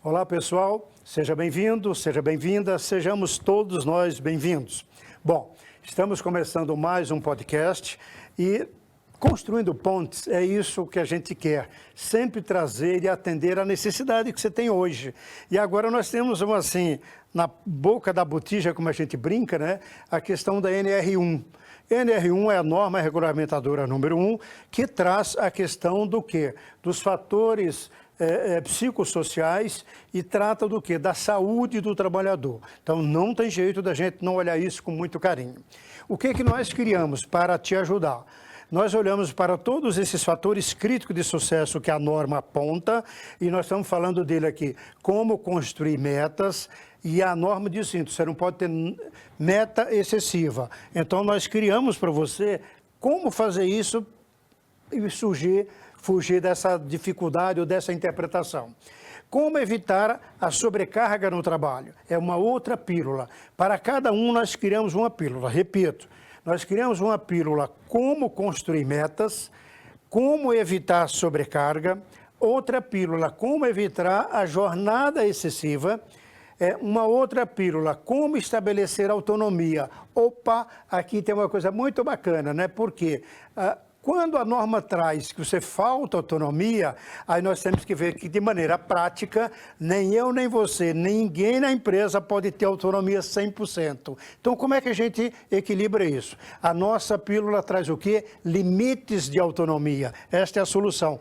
Olá, pessoal. Seja bem-vindo, seja bem-vinda, sejamos todos nós bem-vindos. Bom, estamos começando mais um podcast e construindo pontes é isso que a gente quer, sempre trazer e atender a necessidade que você tem hoje. E agora nós temos, assim, na boca da botija, como a gente brinca, né, a questão da NR1. NR1 é a norma regulamentadora número 1, que traz a questão do quê? Dos fatores psicossociais e trata do quê? Da saúde do trabalhador. Então, não tem jeito da gente não olhar isso com muito carinho. O que nós criamos para te ajudar? Nós olhamos para todos esses fatores críticos de sucesso que a norma aponta e nós estamos falando dele aqui, como construir metas, e a norma diz assim, você não pode ter meta excessiva. Então, nós criamos para você como fazer isso e fugir dessa dificuldade ou dessa interpretação. Como evitar a sobrecarga no trabalho? É uma outra pílula. Para cada um, nós criamos uma pílula. Repito, nós criamos uma pílula como construir metas, como evitar sobrecarga, outra pílula, como evitar a jornada excessiva, uma outra pílula, como estabelecer autonomia. Opa, aqui tem uma coisa muito bacana, né? Porque quando a norma traz que você falta autonomia, aí nós temos que ver que de maneira prática, nem eu, nem você, ninguém na empresa pode ter autonomia 100%. Então, como é que a gente equilibra isso? A nossa pílula traz o quê? Limites de autonomia. Esta é a solução.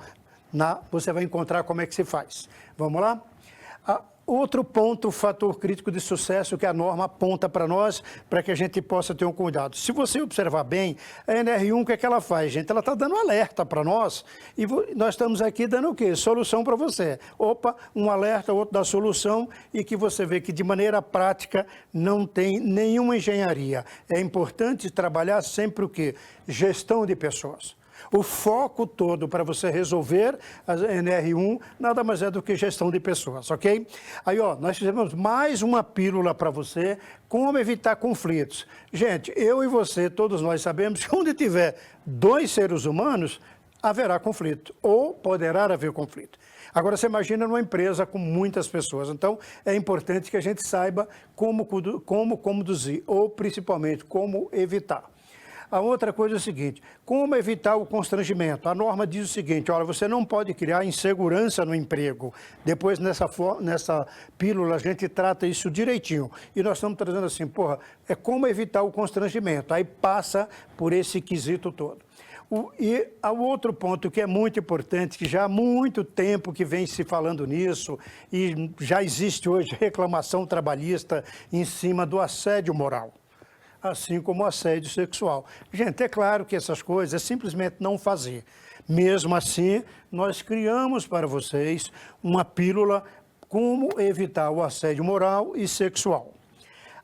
Você vai encontrar como é que se faz. Vamos lá? Outro ponto, fator crítico de sucesso que a norma aponta para nós, para que a gente possa ter um cuidado. Se você observar bem, a NR1, o que é que ela faz, gente? Ela está dando alerta para nós e nós estamos aqui dando o quê? Solução para você. Opa, um alerta, outro da solução e que você vê que de maneira prática não tem nenhuma engenharia. É importante trabalhar sempre o quê? Gestão de pessoas. O foco todo para você resolver a NR1 nada mais é do que gestão de pessoas, ok? Aí, nós fizemos mais uma pílula para você, como evitar conflitos. Gente, eu e você, todos nós sabemos que onde tiver dois seres humanos, haverá conflito, ou poderá haver conflito. Agora, você imagina numa empresa com muitas pessoas, então é importante que a gente saiba como conduzir, ou principalmente como evitar. A outra coisa é o seguinte, como evitar o constrangimento? A norma diz o seguinte, olha, você não pode criar insegurança no emprego. Depois, nessa pílula, a gente trata isso direitinho. E nós estamos trazendo assim, é como evitar o constrangimento. Aí passa por esse quesito todo. E o outro ponto que é muito importante, que já há muito tempo que vem se falando nisso, e já existe hoje reclamação trabalhista em cima do assédio moral, assim como o assédio sexual. Gente, é claro que essas coisas é simplesmente não fazer. Mesmo assim, nós criamos para vocês uma pílula como evitar o assédio moral e sexual.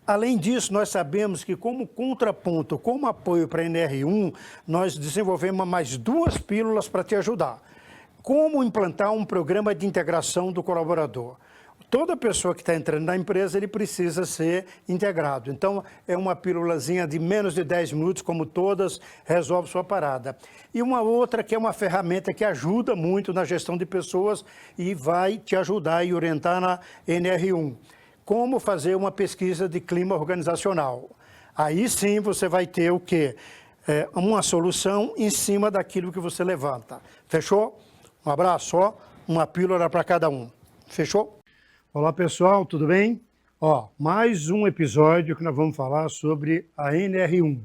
Além disso, nós sabemos que como contraponto, como apoio para a NR1, nós desenvolvemos mais duas pílulas para te ajudar. Como implantar um programa de integração do colaborador. Toda pessoa que está entrando na empresa, ele precisa ser integrado. Então, é uma pílulazinha de menos de 10 minutos, como todas, resolve sua parada. E uma outra que é uma ferramenta que ajuda muito na gestão de pessoas e vai te ajudar e orientar na NR1. Como fazer uma pesquisa de clima organizacional. Aí sim você vai ter o quê? Uma solução em cima daquilo que você levanta. Fechou? Um abraço, uma pílula para cada um. Fechou? Olá pessoal, tudo bem? Mais um episódio que nós vamos falar sobre a NR1,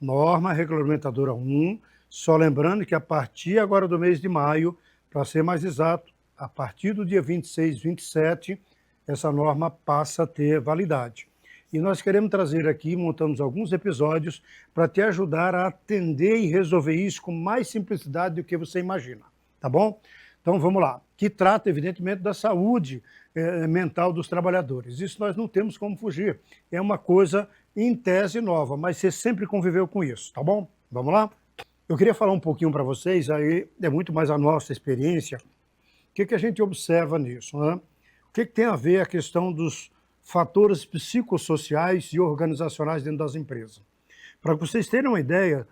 Norma Regulamentadora 1, só lembrando que a partir agora do mês de maio, para ser mais exato, a partir do dia 26, 27, essa norma passa a ter validade. E nós queremos trazer aqui, montamos alguns episódios para te ajudar a atender e resolver isso com mais simplicidade do que você imagina, tá bom? Então vamos lá, que trata evidentemente da saúde mental dos trabalhadores. Isso nós não temos como fugir. É uma coisa em tese nova, mas você sempre conviveu com isso, tá bom? Vamos lá? Eu queria falar um pouquinho para vocês, aí é muito mais a nossa experiência, o que a gente observa nisso, né? O que tem a ver a questão dos fatores psicossociais e organizacionais dentro das empresas. Para vocês terem uma ideia,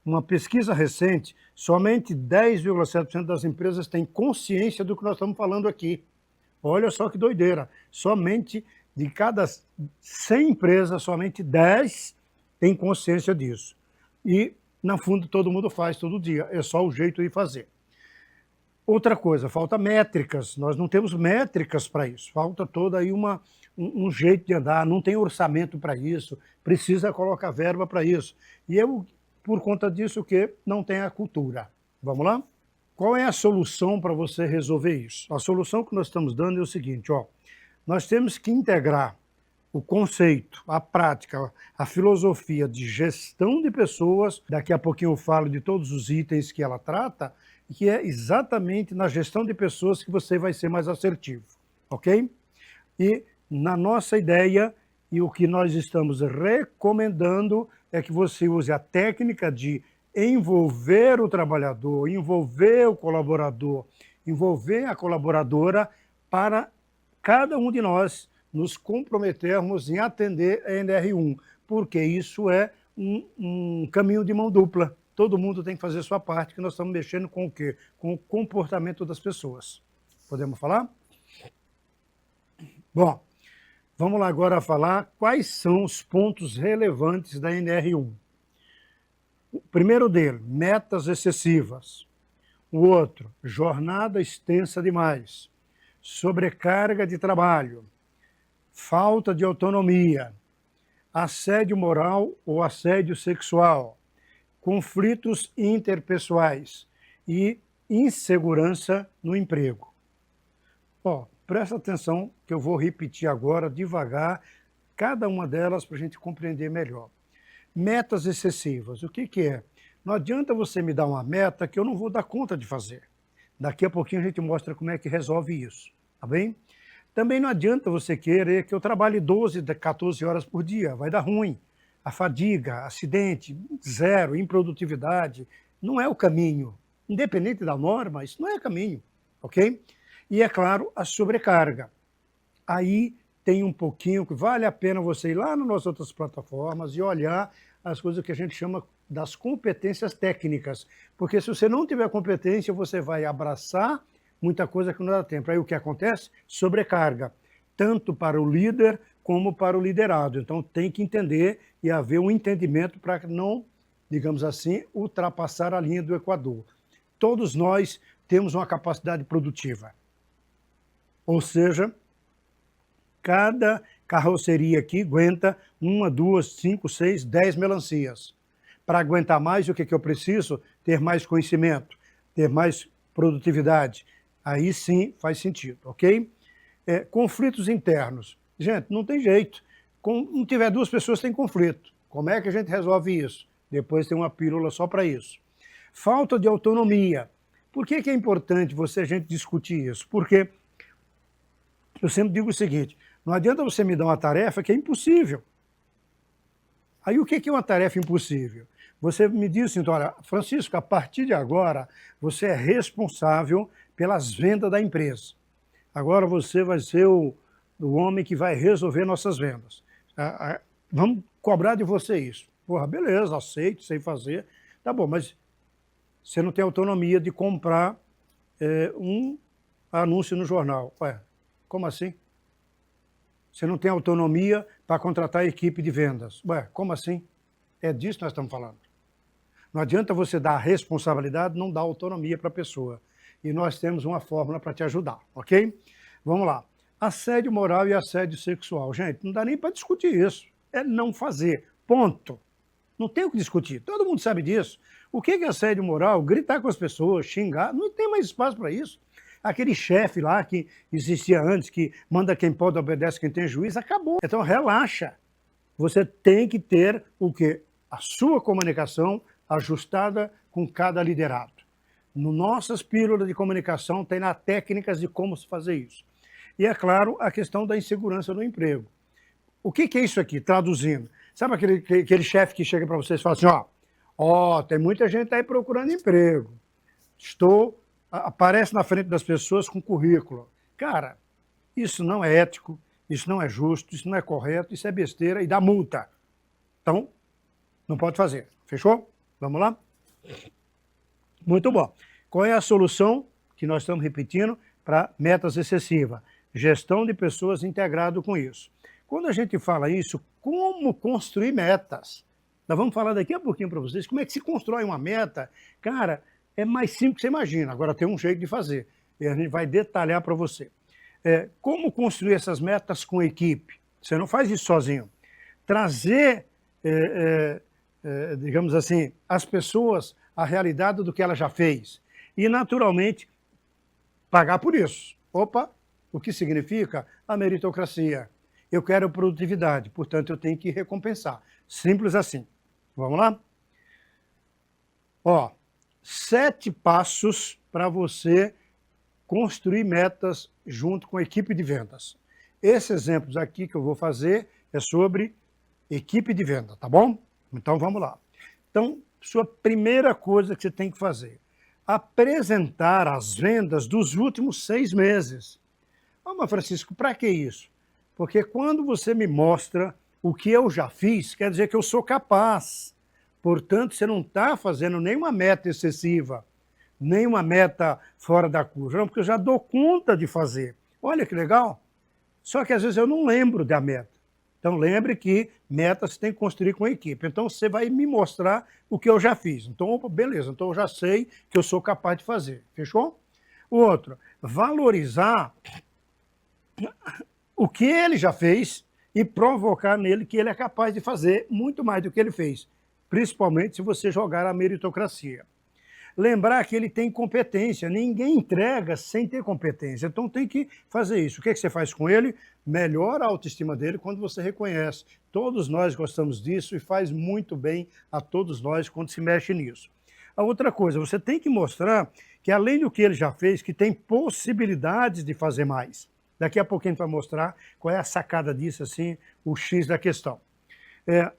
uma pesquisa recente, somente 10,7% das empresas têm consciência do que nós estamos falando aqui. Olha só que doideira. Somente de cada 100 empresas, somente 10 têm consciência disso. E, no fundo, todo mundo faz todo dia. É só o jeito de fazer. Outra coisa, falta métricas. Nós não temos métricas para isso. Falta todo aí um jeito de andar, não tem orçamento para isso, precisa colocar verba para isso. E eu, por conta disso, que não tem a cultura. Vamos lá? Qual é a solução para você resolver isso? A solução que nós estamos dando é o seguinte, ó, nós temos que integrar o conceito, a prática, a filosofia de gestão de pessoas, daqui a pouquinho eu falo de todos os itens que ela trata, que é exatamente na gestão de pessoas que você vai ser mais assertivo, ok? E na nossa ideia, e o que nós estamos recomendando é que você use a técnica de envolver o trabalhador, envolver o colaborador, envolver a colaboradora para cada um de nós nos comprometermos em atender a NR1, porque isso é um caminho de mão dupla. Todo mundo tem que fazer sua parte, que nós estamos mexendo com o quê? Com o comportamento das pessoas. Podemos falar? Bom, vamos lá agora falar quais são os pontos relevantes da NR1. O primeiro dele, metas excessivas. O outro, jornada extensa demais. Sobrecarga de trabalho. Falta de autonomia. Assédio moral ou assédio sexual. Conflitos interpessoais e insegurança no emprego. Ó, presta atenção que eu vou repetir agora devagar cada uma delas para a gente compreender melhor. Metas excessivas, o que é? Não adianta você me dar uma meta que eu não vou dar conta de fazer. Daqui a pouquinho a gente mostra como é que resolve isso, tá bem? Também não adianta você querer que eu trabalhe 12, 14 horas por dia, vai dar ruim. A fadiga, acidente, zero, improdutividade, não é o caminho. Independente da norma, isso não é caminho, ok? E, é claro, a sobrecarga. Aí tem um pouquinho que vale a pena você ir lá nas nossas outras plataformas e olhar as coisas que a gente chama das competências técnicas. Porque se você não tiver competência, você vai abraçar muita coisa que não dá tempo. Aí o que acontece? Sobrecarga, tanto para o líder como para o liderado. Então tem que entender e haver um entendimento para não, digamos assim, ultrapassar a linha do Equador. Todos nós temos uma capacidade produtiva. Ou seja, cada carroceria aqui aguenta 1, 2, 5, 6, 10 melancias. Para aguentar mais, o que eu preciso? Ter mais conhecimento, ter mais produtividade. Aí sim faz sentido, ok? Conflitos internos. Gente, não tem jeito. Não tiver duas pessoas, tem conflito. Como é que a gente resolve isso? Depois tem uma pílula só para isso. Falta de autonomia. Por que é importante a gente discutir isso? Porque eu sempre digo o seguinte, não adianta você me dar uma tarefa que é impossível. Aí o que é uma tarefa impossível? Você me diz assim, olha, Francisco, a partir de agora, você é responsável pelas vendas da empresa. Agora você vai ser o homem que vai resolver nossas vendas. Vamos cobrar de você isso. Porra, beleza, aceito, sei fazer. Tá bom, mas você não tem autonomia de comprar um anúncio no jornal. Ué, como assim? Você não tem autonomia para contratar a equipe de vendas. Ué, como assim? É disso que nós estamos falando. Não adianta você dar responsabilidade, não dar autonomia para a pessoa. E nós temos uma fórmula para te ajudar, ok? Vamos lá. Assédio moral e assédio sexual. Gente, não dá nem para discutir isso. É não fazer. Ponto. Não tem o que discutir. Todo mundo sabe disso. O que é assédio moral? Gritar com as pessoas, xingar. Não tem mais espaço para isso. Aquele chefe lá que existia antes, que manda quem pode, obedece quem tem juízo, acabou. Então relaxa. Você tem que ter o quê? A sua comunicação ajustada com cada liderado. No nossas pílulas de comunicação tem lá técnicas de como se fazer isso. E, é claro, a questão da insegurança no emprego. O que é isso aqui, traduzindo? Sabe aquele chefe que chega para vocês e fala assim, ó, tem muita gente aí procurando emprego. Aparece na frente das pessoas com currículo. Cara, isso não é ético, isso não é justo, isso não é correto, isso é besteira e dá multa. Então, não pode fazer. Fechou? Vamos lá? Muito bom. Qual é a solução que nós estamos repetindo para metas excessivas? gestão de pessoas integrado com isso. Quando a gente fala isso, como construir metas? Nós vamos falar daqui a pouquinho para vocês como é que se constrói uma meta. Cara, é mais simples que você imagina, agora tem um jeito de fazer, e a gente vai detalhar para você. Como construir essas metas com equipe? Você não faz isso sozinho. Trazer, digamos assim, as pessoas à realidade do que ela já fez. E, naturalmente, pagar por isso. Opa, o que significa? A meritocracia. Eu quero produtividade, portanto, eu tenho que recompensar. Simples assim. Vamos lá? 7 passos para você construir metas junto com a equipe de vendas. Esses exemplos aqui que eu vou fazer é sobre equipe de venda, tá bom? Então, vamos lá. Então, sua primeira coisa que você tem que fazer, apresentar as vendas dos últimos 6 meses. Mas Francisco, para que isso? Porque quando você me mostra o que eu já fiz, quer dizer que eu sou capaz. Portanto, você não está fazendo nenhuma meta excessiva, nenhuma meta fora da curva, não, porque eu já dou conta de fazer. Olha que legal. Só que às vezes eu não lembro da meta. Então lembre que metas você tem que construir com a equipe. Então você vai me mostrar o que eu já fiz. Então, opa, beleza, então eu já sei que eu sou capaz de fazer. Fechou? O outro, valorizar o que ele já fez e provocar nele que ele é capaz de fazer muito mais do que ele fez. Principalmente se você jogar a meritocracia. Lembrar que ele tem competência, ninguém entrega sem ter competência, então tem que fazer isso. O que você faz com ele? Melhora a autoestima dele quando você reconhece. Todos nós gostamos disso e faz muito bem a todos nós quando se mexe nisso. A outra coisa, você tem que mostrar que além do que ele já fez, que tem possibilidades de fazer mais. Daqui a pouquinho a gente vai mostrar qual é a sacada disso, assim, o X da questão.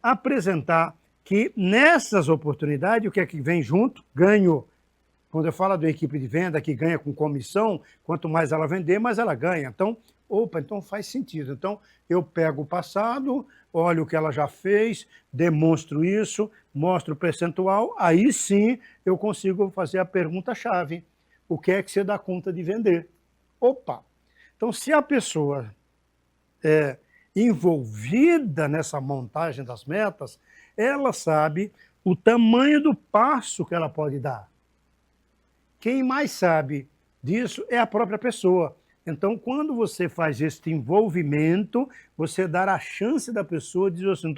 Apresentar que nessas oportunidades, o que é que vem junto? Ganho. Quando eu falo da equipe de venda que ganha com comissão, quanto mais ela vender, mais ela ganha. Então, então faz sentido. Então, eu pego o passado, olho o que ela já fez, demonstro isso, mostro o percentual, aí sim eu consigo fazer a pergunta-chave. O que é que você dá conta de vender? Então, se a pessoa é envolvida nessa montagem das metas, ela sabe o tamanho do passo que ela pode dar. Quem mais sabe disso é a própria pessoa. Então, quando você faz este envolvimento, você dá a chance da pessoa dizer assim,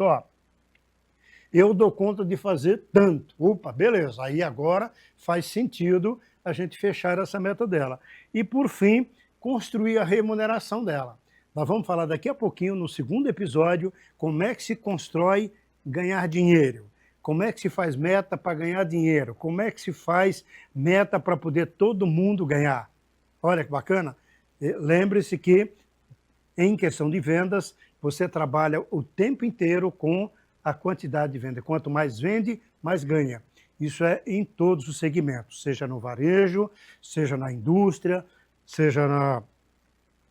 eu dou conta de fazer tanto. Beleza, aí agora faz sentido a gente fechar essa meta dela. E, por fim, construir a remuneração dela. Nós vamos falar daqui a pouquinho, no segundo episódio, como é que se constrói ganhar dinheiro. Como é que se faz meta para ganhar dinheiro? Como é que se faz meta para poder todo mundo ganhar? Olha que bacana. Lembre-se que, em questão de vendas, você trabalha o tempo inteiro com a quantidade de venda. Quanto mais vende, mais ganha. Isso é em todos os segmentos, seja no varejo, seja na indústria, seja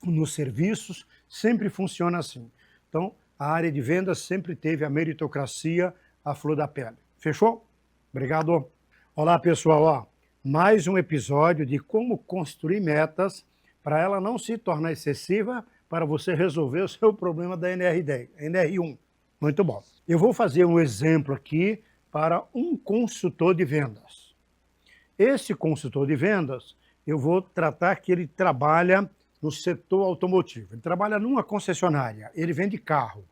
nos serviços, sempre funciona assim. Então, a área de vendas sempre teve a meritocracia à flor da pele. Fechou? Obrigado. Olá, pessoal. Mais um episódio de como construir metas para ela não se tornar excessiva, para você resolver o seu problema da NR10, NR1. Muito bom. Eu vou fazer um exemplo aqui para um consultor de vendas. Esse consultor de vendas, eu vou tratar que ele trabalha no setor automotivo. Ele trabalha numa concessionária, ele vende carro.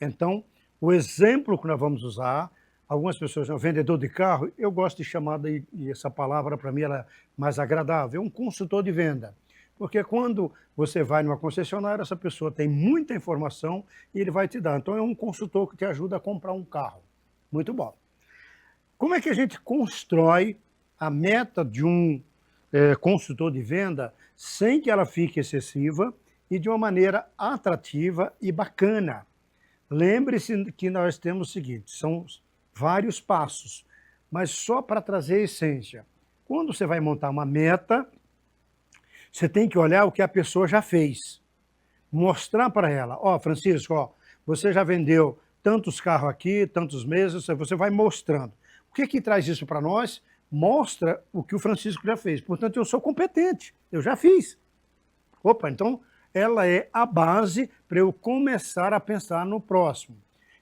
Então, o exemplo que nós vamos usar, algumas pessoas são vendedor de carro, eu gosto de chamar, e essa palavra para mim ela é mais agradável, é um consultor de venda. Porque quando você vai numa concessionária, essa pessoa tem muita informação e ele vai te dar. Então, é um consultor que te ajuda a comprar um carro. Muito bom. Como é que a gente constrói a meta de um consultor de venda sem que ela fique excessiva e de uma maneira atrativa e bacana? Lembre-se que nós temos o seguinte, são vários passos, mas só para trazer a essência. Quando você vai montar uma meta, você tem que olhar o que a pessoa já fez. Mostrar para ela, Francisco, você já vendeu tantos carros aqui, tantos meses, você vai mostrando. O que traz isso para nós? Mostra o que o Francisco já fez. Portanto, eu sou competente, eu já fiz. Então ela é a base para eu começar a pensar no próximo.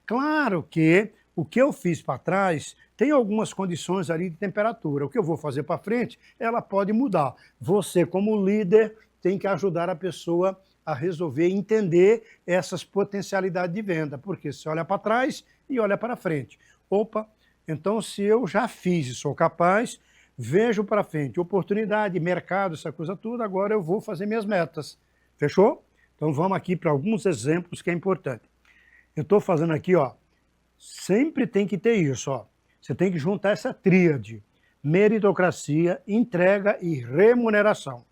Claro que o que eu fiz para trás tem algumas condições ali de temperatura. O que eu vou fazer para frente, ela pode mudar. Você, como líder, tem que ajudar a pessoa a resolver, entender essas potencialidades de venda. Porque você olha para trás e olha para frente. Opa, então se eu já fiz e sou capaz, vejo para frente oportunidade, mercado, essa coisa toda, agora eu vou fazer minhas metas. Fechou? Então vamos aqui para alguns exemplos que é importante. Eu estou fazendo aqui, ó, sempre tem que ter isso, ó. Você tem que juntar essa tríade: meritocracia, entrega e remuneração. O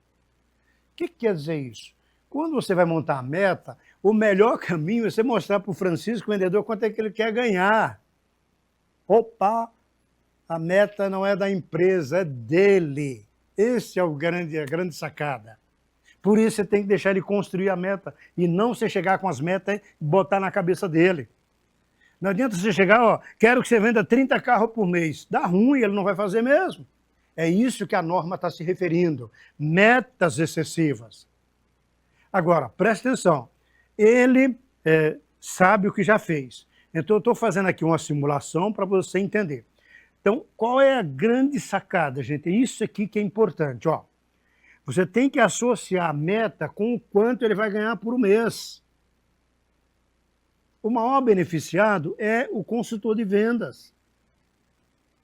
que quer dizer isso? Quando você vai montar a meta, o melhor caminho é você mostrar para o Francisco, o vendedor, quanto é que ele quer ganhar. Opa, a meta não é da empresa, é dele. Esse é a grande sacada. Por isso você tem que deixar ele construir a meta e não você chegar com as metas e botar na cabeça dele. Não adianta você chegar, ó, quero que você venda 30 carros por mês. Dá ruim, ele não vai fazer mesmo. É isso que a norma está se referindo. Metas excessivas. Agora, presta atenção. Ele sabe o que já fez. Então, eu estou fazendo aqui uma simulação para você entender. Então, qual é a grande sacada, gente? É isso aqui que é importante, ó. Você tem que associar a meta com o quanto ele vai ganhar por mês. O maior beneficiado é o consultor de vendas.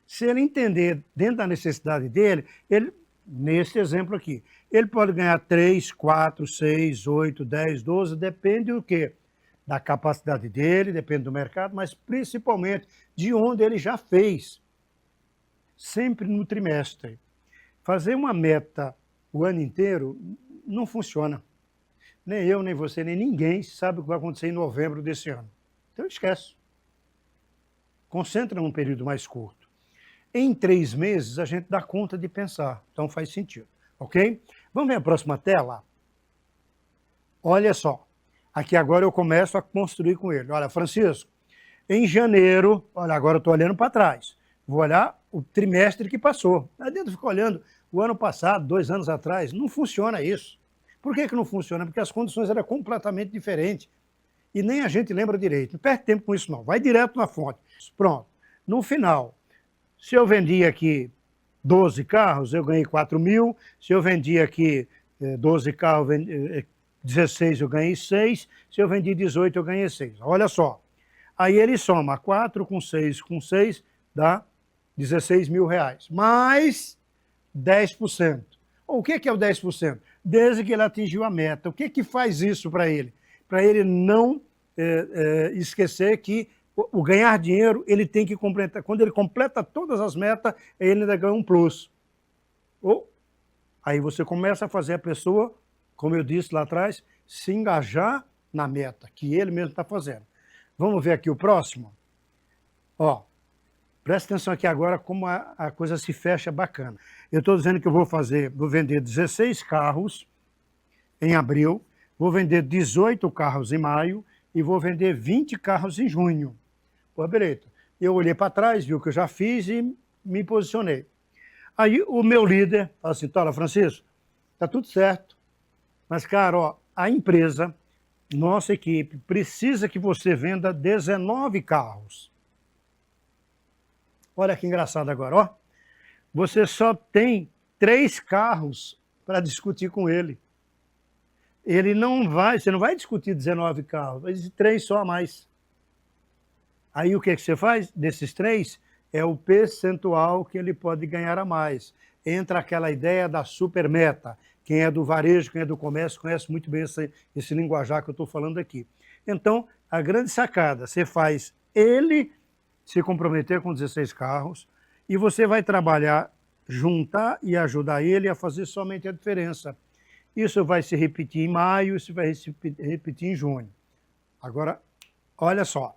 Se ele entender dentro da necessidade dele, ele, nesse exemplo aqui, ele pode ganhar 3, 4, 6, 8, 10, 12, depende do quê? Da capacidade dele, depende do mercado, mas principalmente de onde ele já fez. Sempre no trimestre. Fazer uma meta o ano inteiro não funciona. Nem eu, nem você, nem ninguém sabe o que vai acontecer em novembro desse ano. Então esquece. Concentra num período mais curto. Em 3 meses a gente dá conta de pensar, então faz sentido, ok? Vamos ver a próxima tela? Olha só, aqui agora eu começo a construir com ele. Olha, Francisco, em janeiro, olha, agora eu estou olhando para trás, vou olhar o trimestre que passou. Não adianta ficar olhando o ano passado, 2 anos atrás, não funciona isso. Por que não funciona? Porque as condições eram completamente diferentes. E nem a gente lembra direito. Não perde tempo com isso não, vai direto na fonte. Pronto, no final, se eu vendi aqui 12 carros, eu ganhei 4 mil. Se eu vendi aqui 12 carros, 16 eu ganhei 6. Se eu vendi 18, eu ganhei 6. Olha só. Aí ele soma 4 com 6 dá 16 mil reais. Mais 10%. O que é o 10%? Desde que ele atingiu a meta. O que faz isso para ele? Para ele não esquecer que o ganhar dinheiro, ele tem que completar. Quando ele completa todas as metas, ele ainda ganha um plus. Aí você começa a fazer a pessoa, como eu disse lá atrás, se engajar na meta, que ele mesmo está fazendo. Vamos ver aqui o próximo? Ó, presta atenção aqui agora como a coisa se fecha bacana. Eu estou dizendo que eu vou vender 16 carros em abril, vou vender 18 carros em maio e vou vender 20 carros em junho. Pô, beleza. Eu olhei para trás, vi o que eu já fiz e me posicionei. Aí o meu líder falou assim, olha, Francisco, tá tudo certo, mas, cara, ó, a empresa, nossa equipe, precisa que você venda 19 carros. Olha que engraçado agora, ó. Você só tem 3 carros para discutir com ele. Ele não vai, você não vai discutir 19 carros, vai dizer 3 só a mais. Aí o que você faz? Desses 3, é o percentual que ele pode ganhar a mais. Entra aquela ideia da super meta. Quem é do varejo, quem é do comércio, conhece muito bem esse linguajar que eu estou falando aqui. Então, a grande sacada, você faz ele se comprometer com 16 carros e você vai trabalhar, juntar e ajudar ele a fazer somente a diferença. Isso vai se repetir em maio, isso vai se repetir em junho. Agora, olha só.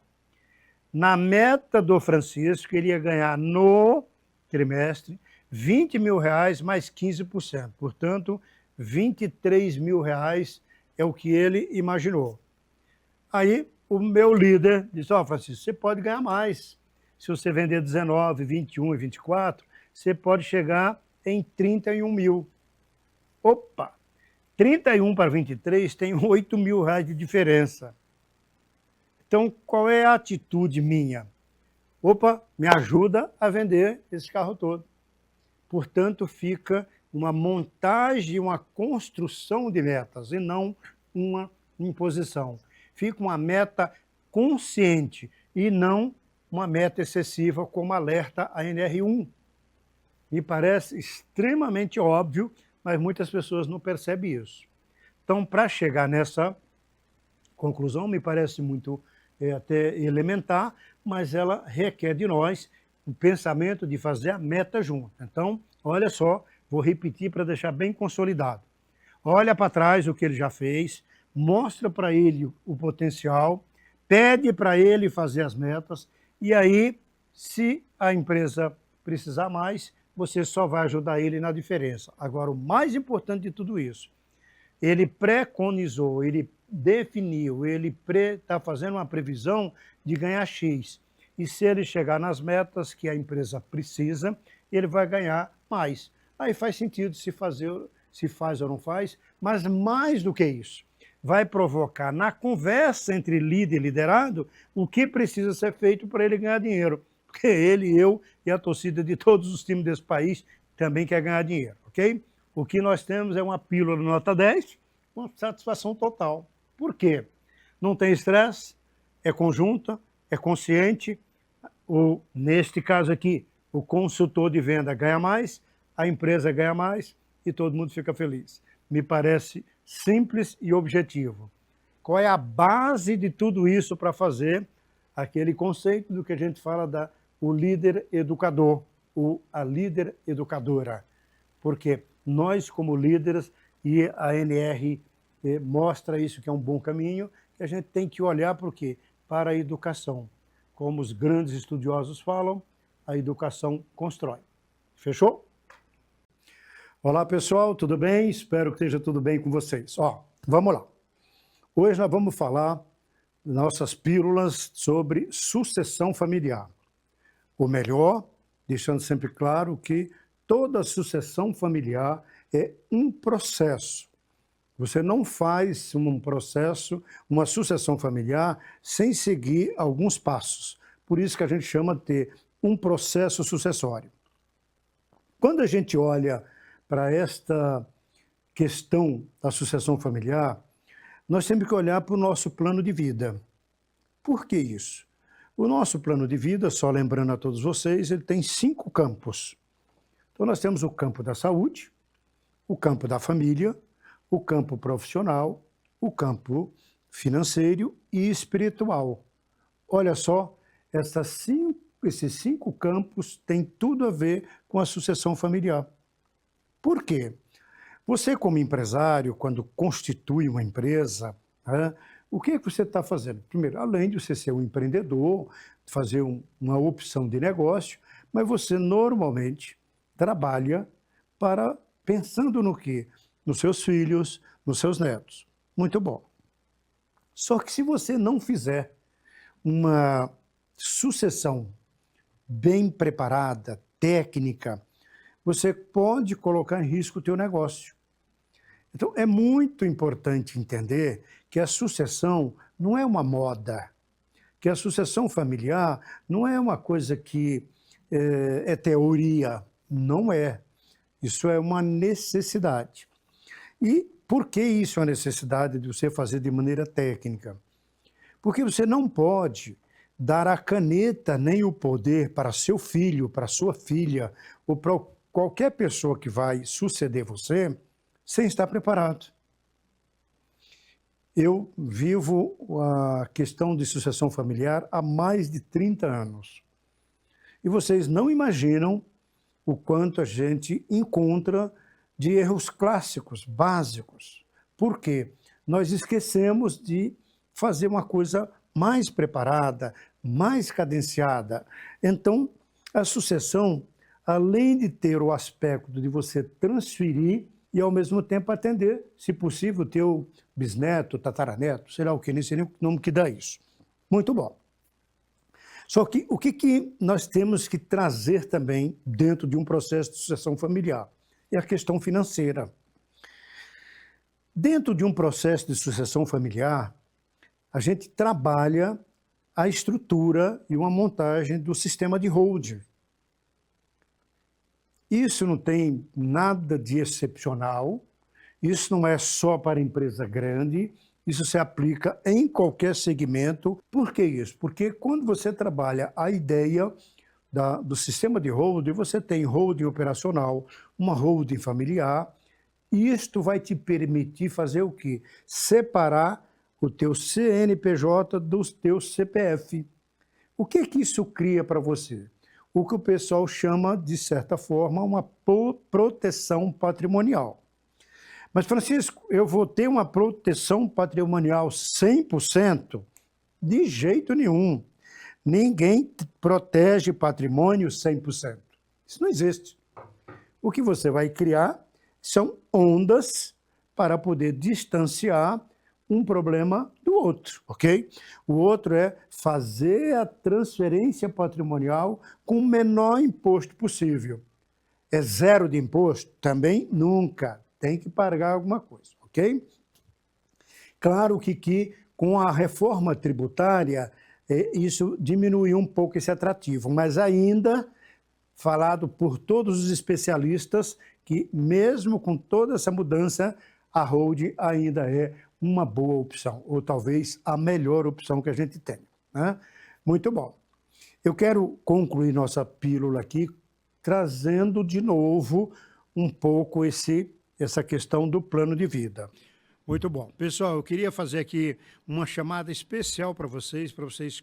Na meta do Francisco, ele ia ganhar no trimestre 20 mil reais mais 15%. Portanto, 23 mil reais é o que ele imaginou. Aí, o meu líder disse, ó, Francisco, você pode ganhar mais. Se você vender 19, 21 e 24, você pode chegar em 31 mil. Opa! 31 para 23 tem R$ 8.000 de diferença. Então, qual é a atitude minha? Opa, me ajuda a vender esse carro todo. Portanto, fica uma montagem, uma construção de metas e não uma imposição. Fica uma meta consciente e não uma meta excessiva, como alerta a NR1. Me parece extremamente óbvio, mas muitas pessoas não percebem isso. Então, para chegar nessa conclusão, me parece muito até elementar, mas ela requer de nós o pensamento de fazer a meta junto. Então, olha só, vou repetir para deixar bem consolidado. Olha para trás o que ele já fez, mostra para ele o potencial, pede para ele fazer as metas, e aí, se a empresa precisar mais, você só vai ajudar ele na diferença. Agora, o mais importante de tudo isso, ele preconizou, ele definiu, ele está fazendo uma previsão de ganhar X. E se ele chegar nas metas que a empresa precisa, ele vai ganhar mais. Aí faz sentido se faz ou não faz, mas mais do que isso, vai provocar na conversa entre líder e liderado o que precisa ser feito para ele ganhar dinheiro. Porque ele, eu e a torcida de todos os times desse país também quer ganhar dinheiro, ok? O que nós temos é uma pílula nota 10, com satisfação total. Por quê? Não tem estresse, é conjunta, é consciente, neste caso aqui, o consultor de venda ganha mais, a empresa ganha mais e todo mundo fica feliz. Me parece simples e objetivo. Qual é a base de tudo isso para fazer aquele conceito do que a gente fala o líder educador, a líder educadora? Porque nós, como líderes, e a NR mostra isso que é um bom caminho, que a gente tem que olhar para o quê? Para a educação. Como os grandes estudiosos falam, a educação constrói. Fechou? Olá, pessoal, tudo bem? Espero que esteja tudo bem com vocês. Vamos lá. Hoje nós vamos falar nossas pílulas sobre sucessão familiar. Ou melhor, deixando sempre claro que toda sucessão familiar é um processo. Você não faz um processo, uma sucessão familiar, sem seguir alguns passos. Por isso que a gente chama de ter um processo sucessório. Quando a gente olha para esta questão da sucessão familiar, nós temos que olhar para o nosso plano de vida. Por que isso? O nosso plano de vida, só lembrando a todos vocês, ele tem 5 campos. Então nós temos o campo da saúde, o campo da família, o campo profissional, o campo financeiro e espiritual. Olha só, esses 5 campos têm tudo a ver com a sucessão familiar. Por quê? Você, como empresário, quando constitui uma empresa, o que você está fazendo? Primeiro, além de você ser um empreendedor, fazer uma opção de negócio, mas você normalmente trabalha pensando no quê? Nos seus filhos, nos seus netos. Muito bom. Só que se você não fizer uma sucessão bem preparada, técnica, você pode colocar em risco o teu negócio. Então, é muito importante entender que a sucessão não é uma moda, que a sucessão familiar não é uma coisa que é teoria, não é. Isso é uma necessidade. E por que isso é uma necessidade de você fazer de maneira técnica? Porque você não pode dar a caneta nem o poder para seu filho, para sua filha, ou para qualquer pessoa que vai suceder você, sem estar preparado. Eu vivo a questão de sucessão familiar há mais de 30 anos. E vocês não imaginam o quanto a gente encontra de erros clássicos, básicos. Por quê? Nós esquecemos de fazer uma coisa mais preparada, mais cadenciada. Então, a sucessão, além de ter o aspecto de você transferir e, ao mesmo tempo, atender, se possível, teu bisneto, tataraneto, sei lá o que, nem sei nem o nome que dá isso. Muito bom. Só que o que nós temos que trazer também dentro de um processo de sucessão familiar? É a questão financeira. Dentro de um processo de sucessão familiar, a gente trabalha a estrutura e uma montagem do sistema de holding. Isso não tem nada de excepcional, isso não é só para empresa grande, isso se aplica em qualquer segmento. Por que isso? Porque quando você trabalha a ideia do sistema de holding, você tem holding operacional, uma holding familiar, e isto vai te permitir fazer o quê? Separar o teu CNPJ do teu CPF. O que que isso cria para você? O que o pessoal chama, de certa forma, uma proteção patrimonial. Mas, Francisco, eu vou ter uma proteção patrimonial 100%? De jeito nenhum. Ninguém protege patrimônio 100%. Isso não existe. O que você vai criar são ondas para poder distanciar um problema do outro, ok? O outro é fazer a transferência patrimonial com o menor imposto possível. É zero de imposto? Também nunca. Tem que pagar alguma coisa, ok? Claro que com a reforma tributária, isso diminuiu um pouco esse atrativo, mas ainda, falado por todos os especialistas, que mesmo com toda essa mudança, a holding ainda é uma boa opção, ou talvez a melhor opção que a gente tem, né? Muito bom. Eu quero concluir nossa pílula aqui, trazendo de novo um pouco essa questão do plano de vida. Muito bom. Pessoal, eu queria fazer aqui uma chamada especial para vocês.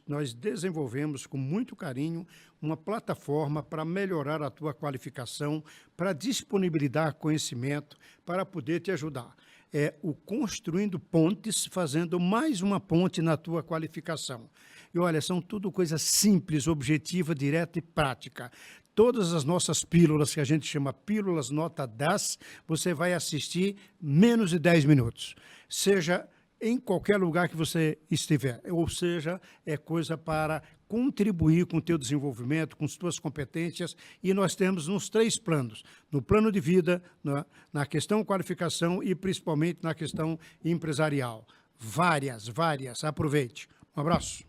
Nós desenvolvemos com muito carinho uma plataforma para melhorar a tua qualificação, para disponibilizar conhecimento, para poder te ajudar. É o Construindo Pontes, fazendo mais uma ponte na tua qualificação. E olha, são tudo coisas simples, objetiva, direta e prática. Todas as nossas pílulas, que a gente chama pílulas nota 10, você vai assistir menos de 10 minutos. Seja em qualquer lugar que você estiver, ou seja, é coisa para contribuir com o teu desenvolvimento, com as tuas competências, e nós temos nos 3 planos, no plano de vida, na questão qualificação e principalmente na questão empresarial. Várias, aproveite. Um abraço.